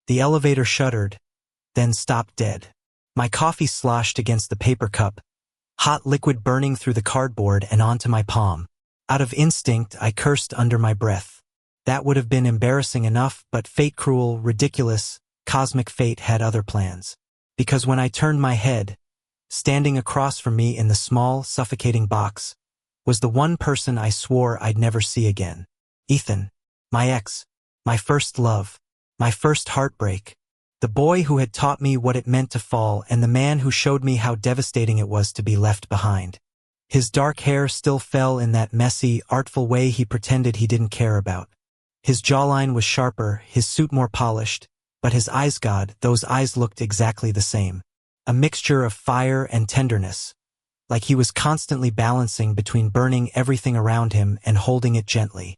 The elevator shuddered, then stopped dead. My coffee sloshed against the paper cup, hot liquid burning through the cardboard and onto my palm. Out of instinct, I cursed under my breath. That would have been embarrassing enough, but fate, cruel, ridiculous, cosmic fate had other plans. Because when I turned my head, standing across from me in the small, suffocating box, was the one person I swore I'd never see again. Ethan. My ex. My first love. My first heartbreak. The boy who had taught me what it meant to fall and the man who showed me how devastating it was to be left behind. His dark hair still fell in that messy, artful way he pretended he didn't care about. His jawline was sharper, his suit more polished, but his eyes, God, those eyes looked exactly the same. A mixture of fire and tenderness, like he was constantly balancing between burning everything around him and holding it gently.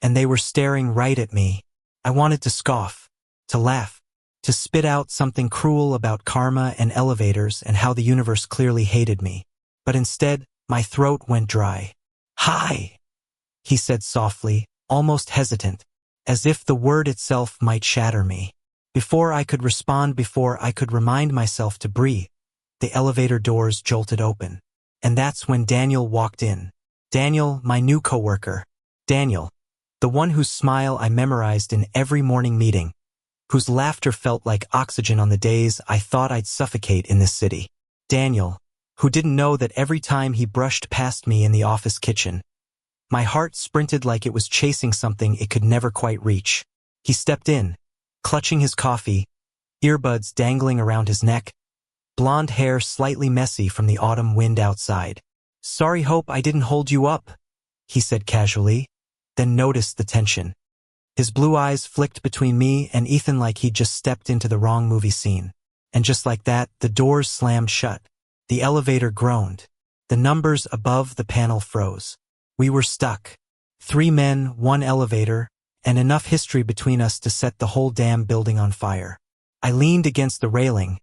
And they were staring right at me. I wanted to scoff, to laugh, to spit out something cruel about karma and elevators and how the universe clearly hated me. But instead, my throat went dry. "Hi," he said softly, almost hesitant, as if the word itself might shatter me. Before I could respond, before I could remind myself to breathe, the elevator doors jolted open. And that's when Daniel walked in. Daniel, my new coworker. Daniel, the one whose smile I memorized in every morning meeting, whose laughter felt like oxygen on the days I thought I'd suffocate in this city. Daniel, who didn't know that every time he brushed past me in the office kitchen, my heart sprinted like it was chasing something it could never quite reach. He stepped in, clutching his coffee, earbuds dangling around his neck, blonde hair slightly messy from the autumn wind outside. "Sorry, hope I didn't hold you up," he said casually, then noticed the tension. His blue eyes flicked between me and Ethan like he'd just stepped into the wrong movie scene. And just like that, the doors slammed shut. The elevator groaned. The numbers above the panel froze. We were stuck. 3 men, 1 elevator, and enough history between us to set the whole damn building on fire. I leaned against the railing,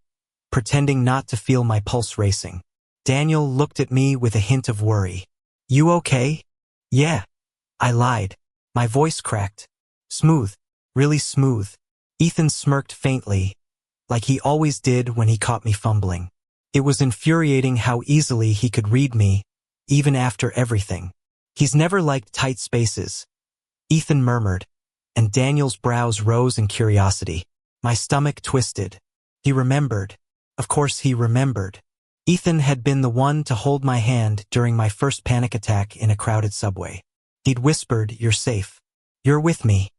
pretending not to feel my pulse racing. Daniel looked at me with a hint of worry. "You okay?" "Yeah," I lied. My voice cracked. "Smooth. Really smooth." Ethan smirked faintly, like he always did when he caught me fumbling. It was infuriating how easily he could read me, even after everything. "He's never liked tight spaces," Ethan murmured, and Daniel's brows rose in curiosity. My stomach twisted. He remembered. Of course he remembered. Ethan had been the one to hold my hand during my first panic attack in a crowded subway. He'd whispered, "You're safe. You're with me."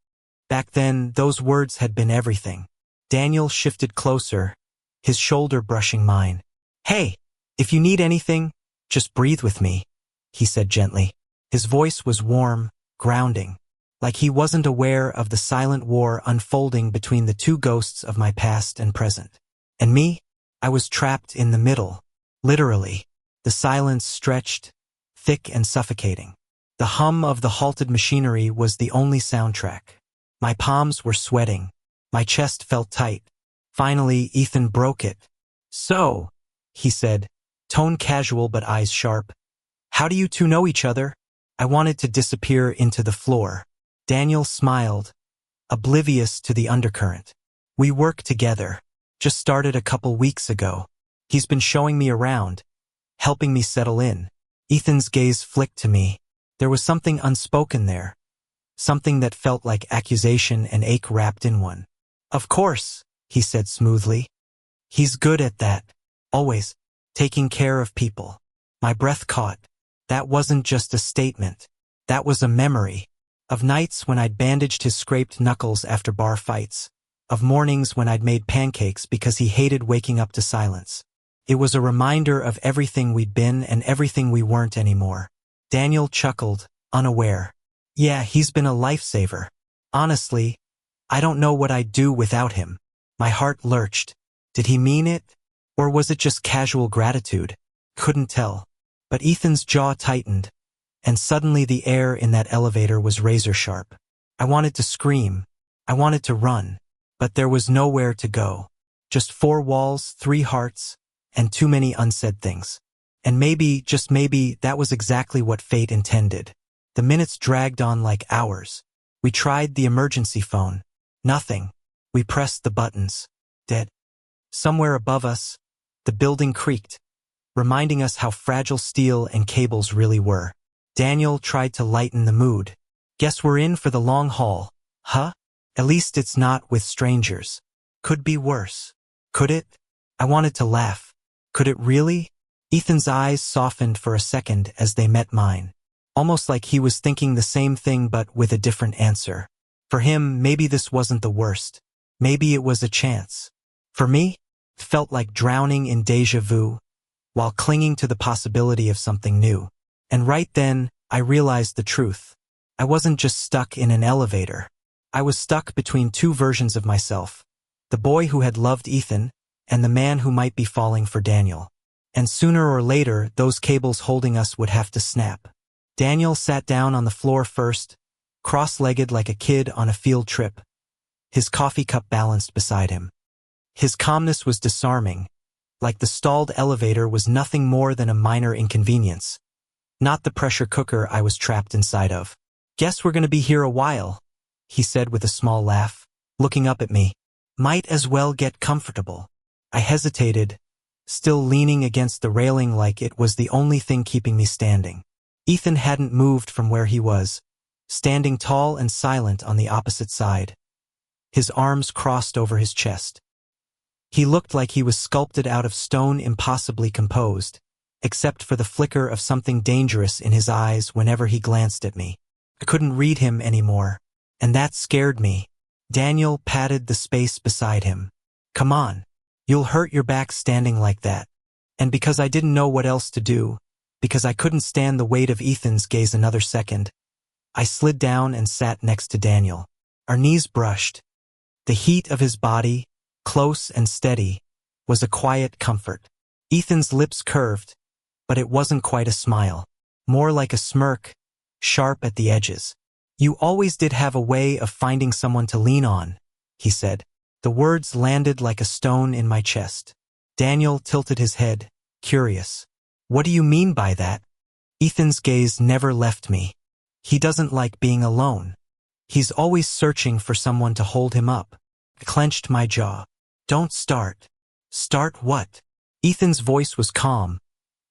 Back then, those words had been everything. Daniel shifted closer, his shoulder brushing mine. "Hey, if you need anything, just breathe with me," he said gently. His voice was warm, grounding, like he wasn't aware of the silent war unfolding between the two ghosts of my past and present. And me? I was trapped in the middle, literally. The silence stretched, thick and suffocating. The hum of the halted machinery was the only soundtrack. My palms were sweating. My chest felt tight. Finally, Ethan broke it. "So," he said, tone casual but eyes sharp, "how do you two know each other?" I wanted to disappear into the floor. Daniel smiled, oblivious to the undercurrent. "We work together. Just started a couple weeks ago. He's been showing me around, helping me settle in." Ethan's gaze flicked to me. There was something unspoken there. Something that felt like accusation and ache wrapped in one. "Of course," he said smoothly. "He's good at that. Always. Taking care of people." My breath caught. That wasn't just a statement. That was a memory. Of nights when I'd bandaged his scraped knuckles after bar fights. Of mornings when I'd made pancakes because he hated waking up to silence. It was a reminder of everything we'd been and everything we weren't anymore. Daniel chuckled, unaware. "Yeah, he's been a lifesaver. Honestly, I don't know what I'd do without him." My heart lurched. Did he mean it? Or was it just casual gratitude? Couldn't tell. But Ethan's jaw tightened, and suddenly the air in that elevator was razor sharp. I wanted to scream. I wanted to run. But there was nowhere to go. Just 4 walls, 3 hearts, and too many unsaid things. And maybe, just maybe, that was exactly what fate intended. The minutes dragged on like hours. We tried the emergency phone. Nothing. We pressed the buttons. Dead. Somewhere above us, the building creaked, reminding us how fragile steel and cables really were. Daniel tried to lighten the mood. Guess we're in for the long haul, huh? At least it's not with strangers. Could be worse. Could it? I wanted to laugh. Could it really? Ethan's eyes softened for a second as they met mine. Almost like he was thinking the same thing but with a different answer. For him, maybe this wasn't the worst. Maybe it was a chance. For me, it felt like drowning in déjà vu, while clinging to the possibility of something new. And right then, I realized the truth. I wasn't just stuck in an elevator. I was stuck between two versions of myself. The boy who had loved Ethan, and the man who might be falling for Daniel. And sooner or later, those cables holding us would have to snap. Daniel sat down on the floor first, cross-legged like a kid on a field trip, his coffee cup balanced beside him. His calmness was disarming, like the stalled elevator was nothing more than a minor inconvenience, not the pressure cooker I was trapped inside of. Guess we're gonna be here a while, he said with a small laugh, looking up at me. Might as well get comfortable. I hesitated, still leaning against the railing like it was the only thing keeping me standing. Ethan hadn't moved from where he was, standing tall and silent on the opposite side, his arms crossed over his chest. He looked like he was sculpted out of stone, impossibly composed, except for the flicker of something dangerous in his eyes whenever he glanced at me. I couldn't read him anymore, and that scared me. Daniel patted the space beside him. Come on, you'll hurt your back standing like that. And because I didn't know what else to do, because I couldn't stand the weight of Ethan's gaze another second, I slid down and sat next to Daniel. Our knees brushed. The heat of his body, close and steady, was a quiet comfort. Ethan's lips curved, but it wasn't quite a smile. More like a smirk, sharp at the edges. You always did have a way of finding someone to lean on, he said. The words landed like a stone in my chest. Daniel tilted his head, curious. What do you mean by that? Ethan's gaze never left me. He doesn't like being alone. He's always searching for someone to hold him up. I clenched my jaw. Don't start. Start what? Ethan's voice was calm,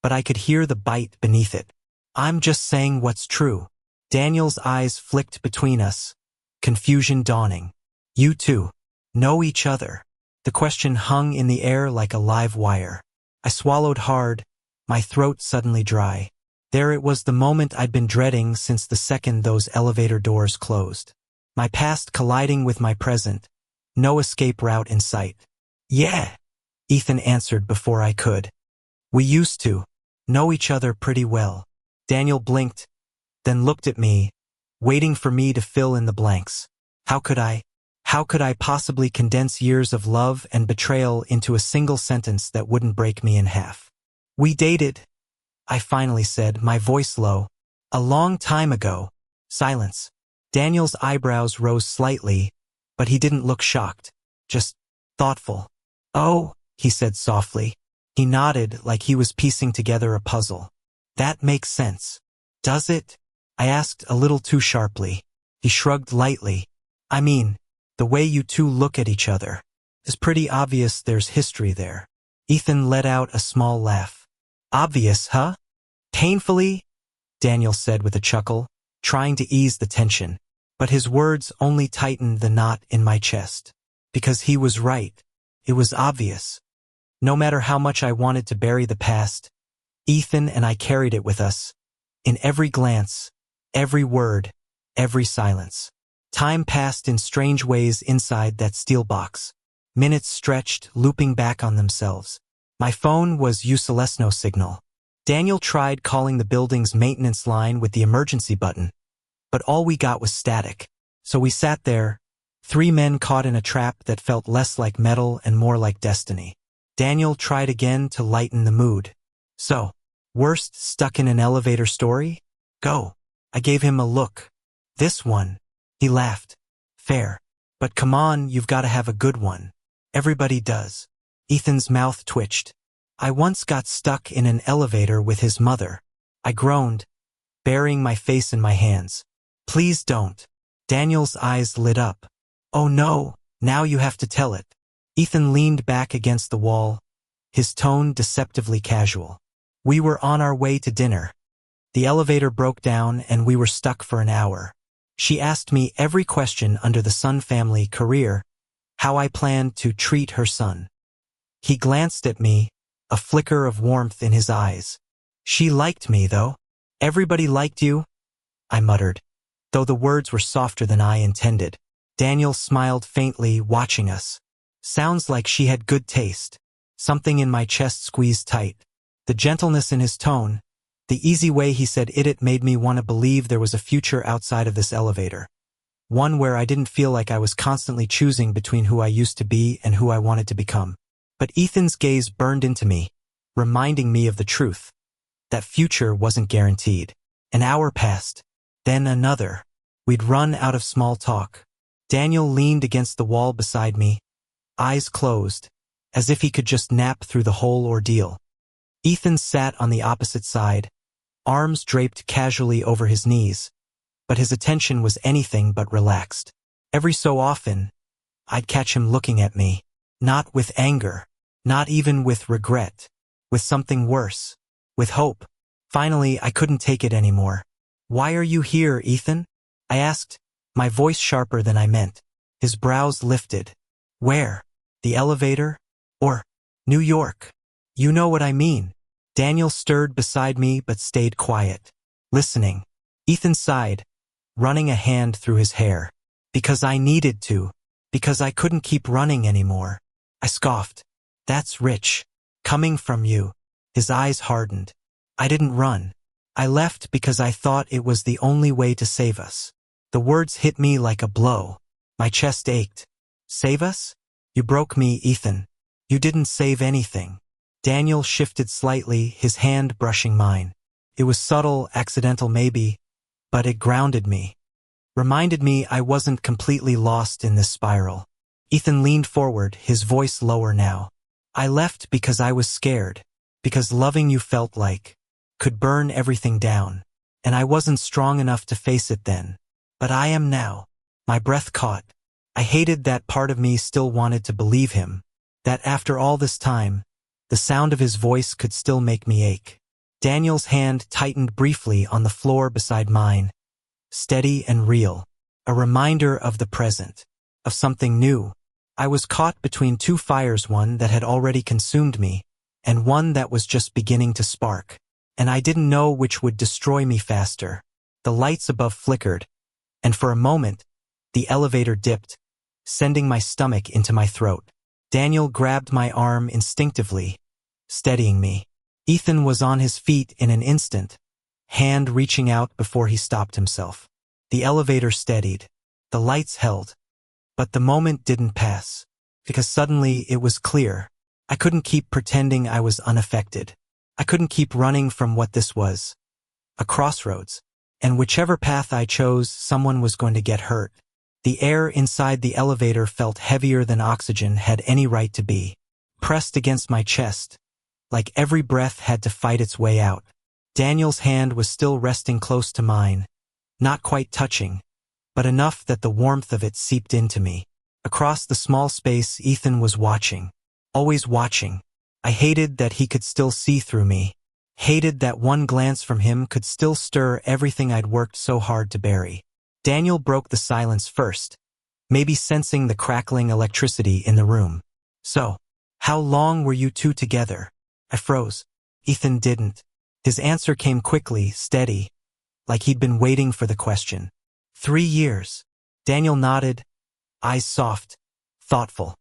but I could hear the bite beneath it. I'm just saying what's true. Daniel's eyes flicked between us, confusion dawning. You two know each other. The question hung in the air like a live wire. I swallowed hard, my throat suddenly dry. There it was, the moment I'd been dreading since the second those elevator doors closed. My past colliding with my present, no escape route in sight. Yeah, Ethan answered before I could. We used to know each other pretty well. Daniel blinked, then looked at me, waiting for me to fill in the blanks. How could I possibly condense years of love and betrayal into a single sentence that wouldn't break me in half? We dated, I finally said, my voice low. A long time ago. Silence. Daniel's eyebrows rose slightly, but he didn't look shocked, just thoughtful. Oh, he said softly. He nodded like he was piecing together a puzzle. That makes sense. Does it? I asked a little too sharply. He shrugged lightly. I mean, the way you two look at each other. It's pretty obvious there's history there. Ethan let out a small laugh. Obvious, huh? Painfully, Daniel said with a chuckle, trying to ease the tension. But his words only tightened the knot in my chest. Because he was right. It was obvious. No matter how much I wanted to bury the past, Ethan and I carried it with us. In every glance, every word, every silence. Time passed in strange ways inside that steel box. Minutes stretched, looping back on themselves. My phone was useless, no signal. Daniel tried calling the building's maintenance line with the emergency button, but all we got was static. So we sat there, three men caught in a trap that felt less like metal and more like destiny. Daniel tried again to lighten the mood. So, worst stuck in an elevator story? Go. I gave him a look. This one. He laughed. Fair. But come on, you've got to have a good one. Everybody does. Ethan's mouth twitched. I once got stuck in an elevator with his mother. I groaned, burying my face in my hands. Please don't. Daniel's eyes lit up. Oh no, Now you have to tell it. Ethan leaned back against the wall, his tone deceptively casual. We were on our way to dinner. The elevator broke down and we were stuck for an hour. She asked me every question under the Sun family career, how I planned to treat her son. He glanced at me, a flicker of warmth in his eyes. She liked me, though. Everybody liked you, I muttered, though the words were softer than I intended. Daniel smiled faintly, watching us. Sounds like she had good taste. Something in my chest squeezed tight. The gentleness in his tone, the easy way he said it made me want to believe there was a future outside of this elevator. One where I didn't feel like I was constantly choosing between who I used to be and who I wanted to become. But Ethan's gaze burned into me, reminding me of the truth. That future wasn't guaranteed. An hour passed, then another. We'd run out of small talk. Daniel leaned against the wall beside me, eyes closed, as if he could just nap through the whole ordeal. Ethan sat on the opposite side, arms draped casually over his knees, but his attention was anything but relaxed. Every so often, I'd catch him looking at me, not with anger, not even with regret, with something worse, with hope. Finally, I couldn't take it anymore. Why are you here, Ethan? I asked, my voice sharper than I meant. His brows lifted. Where? The elevator? Or New York? You know what I mean. Daniel stirred beside me but stayed quiet, listening. Ethan sighed, running a hand through his hair. Because I needed to. Because I couldn't keep running anymore. I scoffed. That's rich. Coming from you. His eyes hardened. I didn't run. I left because I thought it was the only way to save us. The words hit me like a blow. My chest ached. Save us? You broke me, Ethan. You didn't save anything. Daniel shifted slightly, his hand brushing mine. It was subtle, accidental maybe, but it grounded me. Reminded me I wasn't completely lost in this spiral. Ethan leaned forward, his voice lower now. I left because I was scared, because loving you felt like could burn everything down, and I wasn't strong enough to face it then. But I am now. My breath caught. I hated that part of me still wanted to believe him, that after all this time, the sound of his voice could still make me ache. Daniel's hand tightened briefly on the floor beside mine, steady and real, a reminder of the present, of something new. I was caught between two fires, one that had already consumed me, and one that was just beginning to spark. And I didn't know which would destroy me faster. The lights above flickered, and for a moment, the elevator dipped, sending my stomach into my throat. Daniel grabbed my arm instinctively, steadying me. Ethan was on his feet in an instant, hand reaching out before he stopped himself. The elevator steadied. The lights held. But the moment didn't pass, because suddenly it was clear. I couldn't keep pretending I was unaffected. I couldn't keep running from what this was. A crossroads. And whichever path I chose, someone was going to get hurt. The air inside the elevator felt heavier than oxygen had any right to be. Pressed against my chest, like every breath had to fight its way out. Daniel's hand was still resting close to mine, not quite touching, but enough that the warmth of it seeped into me. Across the small space, Ethan was watching. Always watching. I hated that he could still see through me. Hated that one glance from him could still stir everything I'd worked so hard to bury. Daniel broke the silence first, maybe sensing the crackling electricity in the room. So, how long were you two together? I froze. Ethan didn't. His answer came quickly, steady, like he'd been waiting for the question. 3 years. Daniel nodded, eyes soft, thoughtful.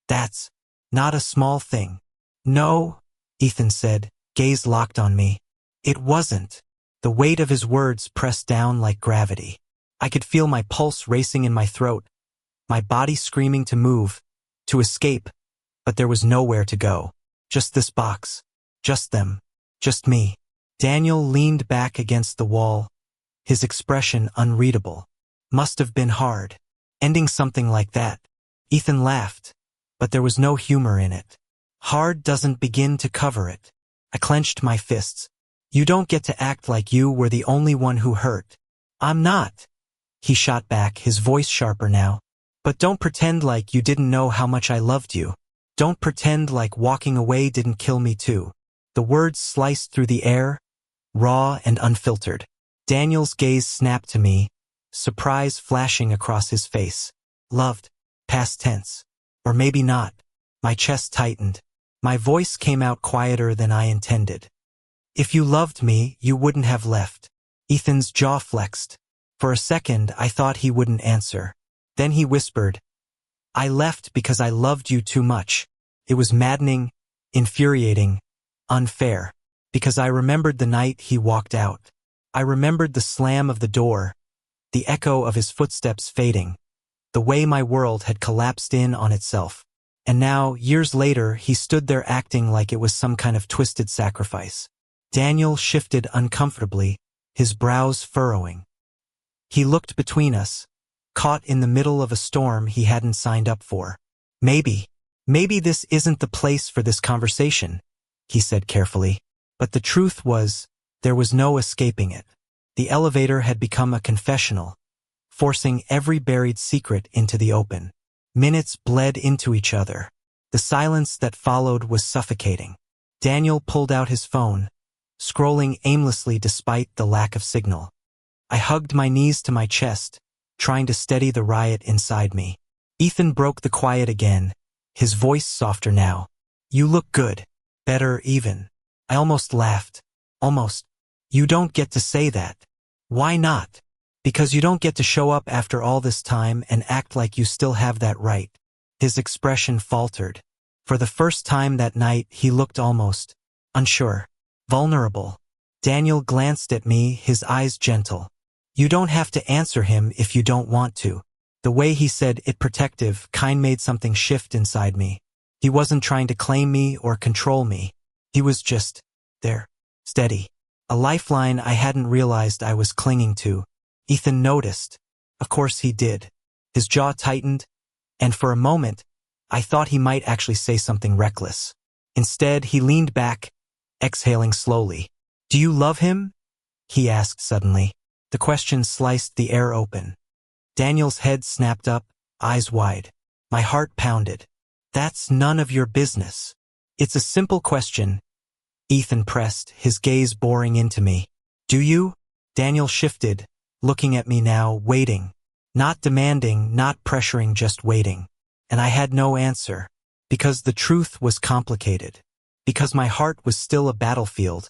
That's not a small thing. No, Ethan said, gaze locked on me. It wasn't. The weight of his words pressed down like gravity. I could feel my pulse racing in my throat, my body screaming to move, to escape, but there was nowhere to go. Just this box. Just them. Just me. Daniel leaned back against the wall, his expression unreadable. Must have been hard. Ending something like that. Ethan laughed, but there was no humor in it. Hard doesn't begin to cover it. I clenched my fists. You don't get to act like you were the only one who hurt. I'm not. He shot back, his voice sharper now. But don't pretend like you didn't know how much I loved you. Don't pretend like walking away didn't kill me too. The words sliced through the air, raw and unfiltered. Daniel's gaze snapped to me, surprise flashing across his face. Loved. Past tense. Or maybe not. My chest tightened. My voice came out quieter than I intended. If you loved me, you wouldn't have left. Ethan's jaw flexed. For a second, I thought he wouldn't answer. Then he whispered, I left because I loved you too much. It was maddening, infuriating, unfair. Because I remembered the night he walked out. I remembered the slam of the door, the echo of his footsteps fading, the way my world had collapsed in on itself. And now, years later, he stood there acting like it was some kind of twisted sacrifice. Daniel shifted uncomfortably, his brows furrowing. He looked between us, caught in the middle of a storm he hadn't signed up for. Maybe this isn't the place for this conversation, he said carefully. But the truth was, there was no escaping it. The elevator had become a confessional, forcing every buried secret into the open. Minutes bled into each other. The silence that followed was suffocating. Daniel pulled out his phone, scrolling aimlessly despite the lack of signal. I hugged my knees to my chest, trying to steady the riot inside me. Ethan broke the quiet again, his voice softer now. You look good. Better even. I almost laughed. Almost. You don't get to say that. Why not? Because you don't get to show up after all this time and act like you still have that right. His expression faltered. For the first time that night, he looked almost unsure, vulnerable. Daniel glanced at me, his eyes gentle. You don't have to answer him if you don't want to. The way he said it protective, kind made something shift inside me. He wasn't trying to claim me or control me. He was just there, steady. A lifeline I hadn't realized I was clinging to. Ethan noticed. Of course he did. His jaw tightened, and for a moment, I thought he might actually say something reckless. Instead, he leaned back, exhaling slowly. Do you love him? He asked suddenly. The question sliced the air open. Daniel's head snapped up, eyes wide. My heart pounded. That's none of your business. It's a simple question. Ethan pressed, his gaze boring into me. Do you? Daniel shifted, looking at me now, waiting. Not demanding, not pressuring, just waiting. And I had no answer. Because the truth was complicated. Because my heart was still a battlefield.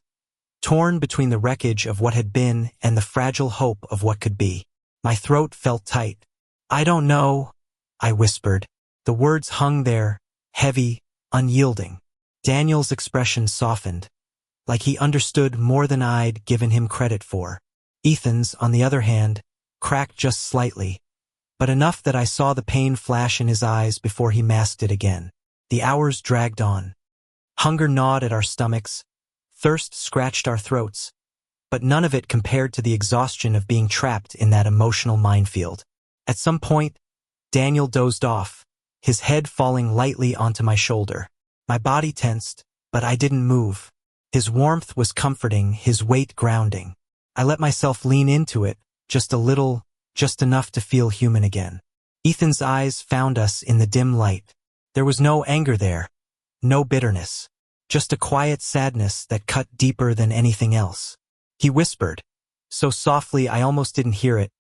Torn between the wreckage of what had been and the fragile hope of what could be. My throat felt tight. I don't know, I whispered. The words hung there, heavy, unyielding. Daniel's expression softened, like he understood more than I'd given him credit for. Ethan's, on the other hand, cracked just slightly, but enough that I saw the pain flash in his eyes before he masked it again. The hours dragged on. Hunger gnawed at our stomachs, thirst scratched our throats, but none of it compared to the exhaustion of being trapped in that emotional minefield. At some point, Daniel dozed off, his head falling lightly onto my shoulder. My body tensed, but I didn't move. His warmth was comforting, his weight grounding. I let myself lean into it, just a little, just enough to feel human again. Ethan's eyes found us in the dim light. There was no anger there, no bitterness, just a quiet sadness that cut deeper than anything else. He whispered, so softly I almost didn't hear it.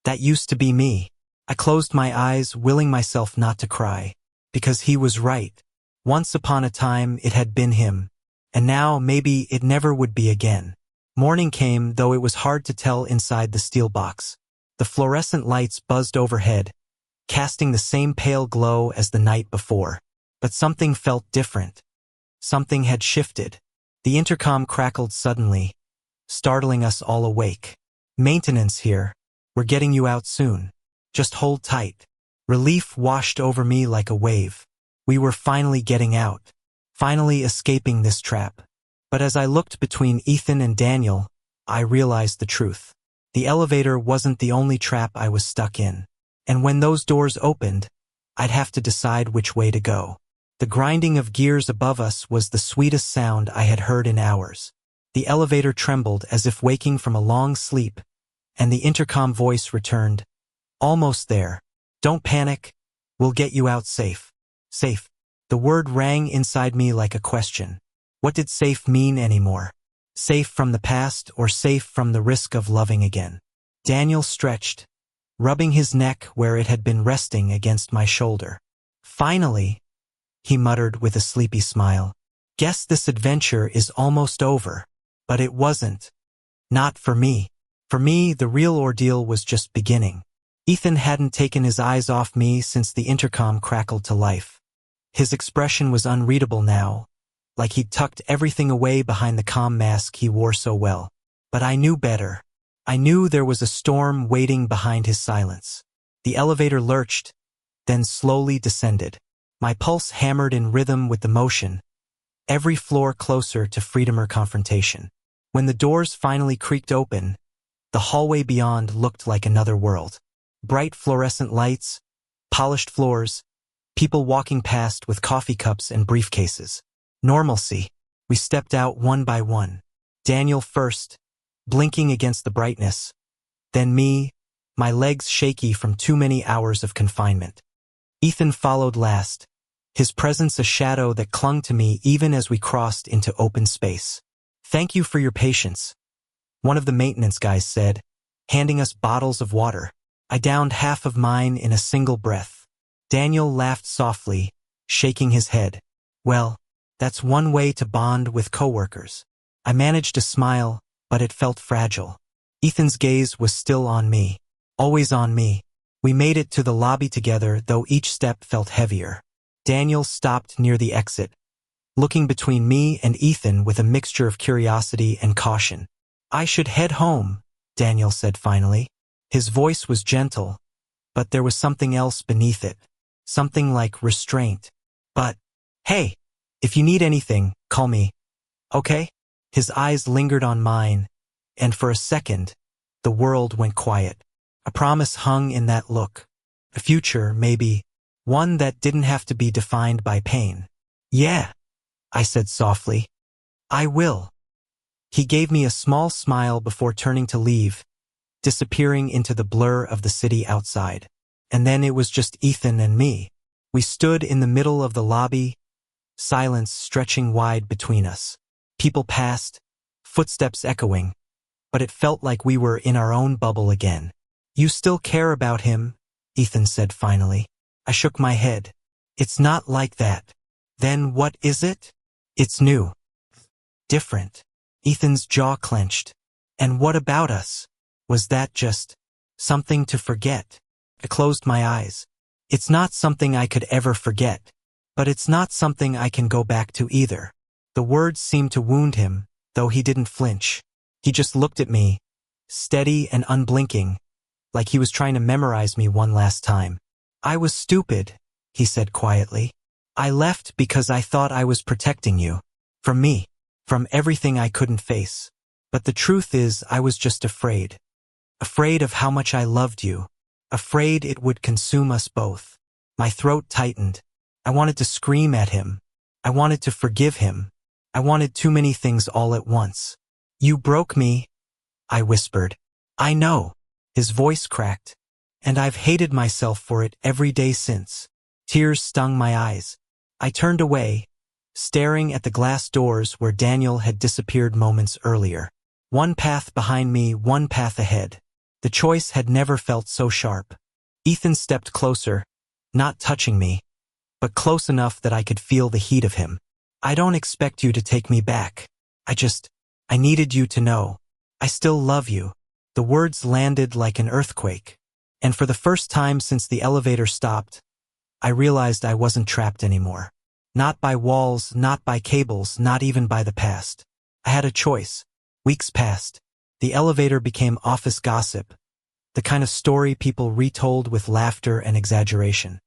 That used to be me. I closed my eyes, willing myself not to cry, because he was right. Once upon a time, it had been him, and now maybe it never would be again. Morning came, though it was hard to tell inside the steel box. The fluorescent lights buzzed overhead, casting the same pale glow as the night before. But something felt different. Something had shifted. The intercom crackled suddenly, startling us all awake. Maintenance here. We're getting you out soon. Just hold tight. Relief washed over me like a wave. We were finally getting out. Finally escaping this trap. But as I looked between Ethan and Daniel, I realized the truth. The elevator wasn't the only trap I was stuck in. And when those doors opened, I'd have to decide which way to go. The grinding of gears above us was the sweetest sound I had heard in hours. The elevator trembled as if waking from a long sleep, and the intercom voice returned. Almost there. Don't panic. We'll get you out safe. Safe. The word rang inside me like a question. What did safe mean anymore? Safe from the past or safe from the risk of loving again? Daniel stretched, rubbing his neck where it had been resting against my shoulder. Finally, he muttered with a sleepy smile. Guess this adventure is almost over. But it wasn't. Not for me. For me, the real ordeal was just beginning. Ethan hadn't taken his eyes off me since the intercom crackled to life. His expression was unreadable now, like he'd tucked everything away behind the calm mask he wore so well. But I knew better. I knew there was a storm waiting behind his silence. The elevator lurched, then slowly descended. My pulse hammered in rhythm with the motion, every floor closer to freedom or confrontation. When the doors finally creaked open, the hallway beyond looked like another world. Bright fluorescent lights, polished floors, people walking past with coffee cups and briefcases. Normalcy. We stepped out one by one. Daniel first, blinking against the brightness. Then me, my legs shaky from too many hours of confinement. Ethan followed last, his presence a shadow that clung to me even as we crossed into open space. Thank you for your patience, one of the maintenance guys said, handing us bottles of water. I downed half of mine in a single breath. Daniel laughed softly, shaking his head. Well, that's one way to bond with coworkers. I managed to smile, but it felt fragile. Ethan's gaze was still on me, always on me. We made it to the lobby together, though each step felt heavier. Daniel stopped near the exit, looking between me and Ethan with a mixture of curiosity and caution. I should head home, Daniel said finally. His voice was gentle, but there was something else beneath it, something like restraint. But, hey, if you need anything, call me, okay? His eyes lingered on mine, and for a second, the world went quiet. A promise hung in that look. A future, maybe, one that didn't have to be defined by pain. Yeah, I said softly. I will. He gave me a small smile before turning to leave, disappearing into the blur of the city outside. And then it was just Ethan and me. We stood in the middle of the lobby, silence stretching wide between us. People passed, footsteps echoing, but it felt like we were in our own bubble again. You still care about him, Ethan said finally. I shook my head. It's not like that. Then what is it? It's new. Different. Ethan's jaw clenched. And what about us? Was that just something to forget? I closed my eyes. It's not something I could ever forget, but it's not something I can go back to either. The words seemed to wound him, though he didn't flinch. He just looked at me, steady and unblinking, like he was trying to memorize me one last time. I was stupid, he said quietly. I left because I thought I was protecting you. From me. From everything I couldn't face. But the truth is, I was just afraid. Afraid of how much I loved you. Afraid it would consume us both. My throat tightened. I wanted to scream at him. I wanted to forgive him. I wanted too many things all at once. You broke me, I whispered. I know. His voice cracked. And I've hated myself for it every day since. Tears stung my eyes. I turned away, staring at the glass doors where Daniel had disappeared moments earlier. One path behind me, one path ahead. The choice had never felt so sharp. Ethan stepped closer, not touching me, but close enough that I could feel the heat of him. I don't expect you to take me back. I needed you to know. I still love you. The words landed like an earthquake. And for the first time since the elevator stopped, I realized I wasn't trapped anymore. Not by walls, not by cables, not even by the past. I had a choice. Weeks passed. The elevator became office gossip, the kind of story people retold with laughter and exaggeration.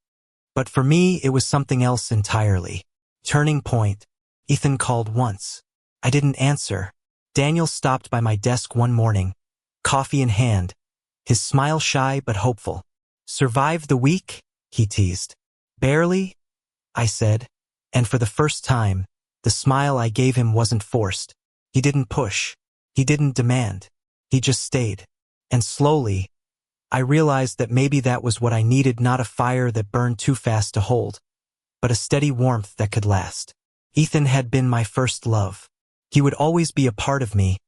But for me, it was something else entirely. Turning point. Ethan called once. I didn't answer. Daniel stopped by my desk one morning, coffee in hand, his smile shy but hopeful. Survived the week? He teased. Barely, I said, and for the first time, the smile I gave him wasn't forced. He didn't push. He didn't demand. He just stayed. And slowly, I realized that maybe that was what I needed, not a fire that burned too fast to hold, but a steady warmth that could last. Ethan had been my first love. He would always be a part of me,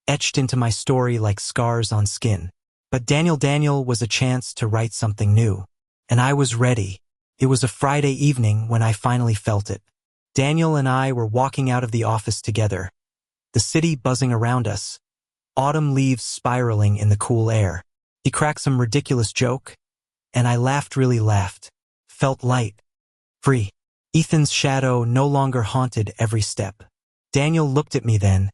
etched into my story like scars on skin. But Daniel was a chance to write something new. And I was ready. It was a Friday evening when I finally felt it. Daniel and I were walking out of the office together, the city buzzing around us, autumn leaves spiraling in the cool air. He cracked some ridiculous joke, and I really laughed. Felt light, free. Ethan's shadow no longer haunted every step. Daniel looked at me then,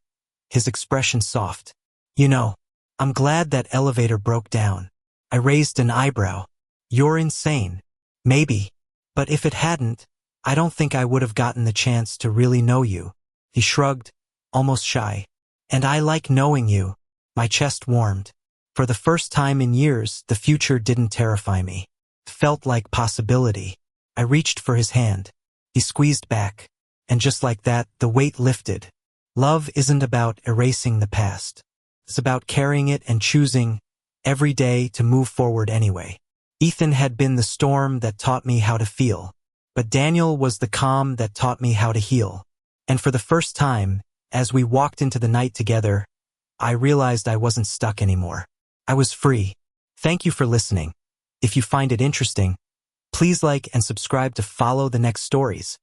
his expression soft. You know, I'm glad that elevator broke down. I raised an eyebrow. You're insane. Maybe. But if it hadn't, I don't think I would have gotten the chance to really know you. He shrugged, almost shy. And I like knowing you. My chest warmed. For the first time in years, the future didn't terrify me. It felt like possibility. I reached for his hand. He squeezed back. And just like that, the weight lifted. Love isn't about erasing the past. It's about carrying it and choosing, every day, to move forward anyway. Ethan had been the storm that taught me how to feel. But Daniel was the calm that taught me how to heal. And for the first time, as we walked into the night together, I realized I wasn't stuck anymore. I was free. Thank you for listening. If you find it interesting, please like and subscribe to follow the next stories.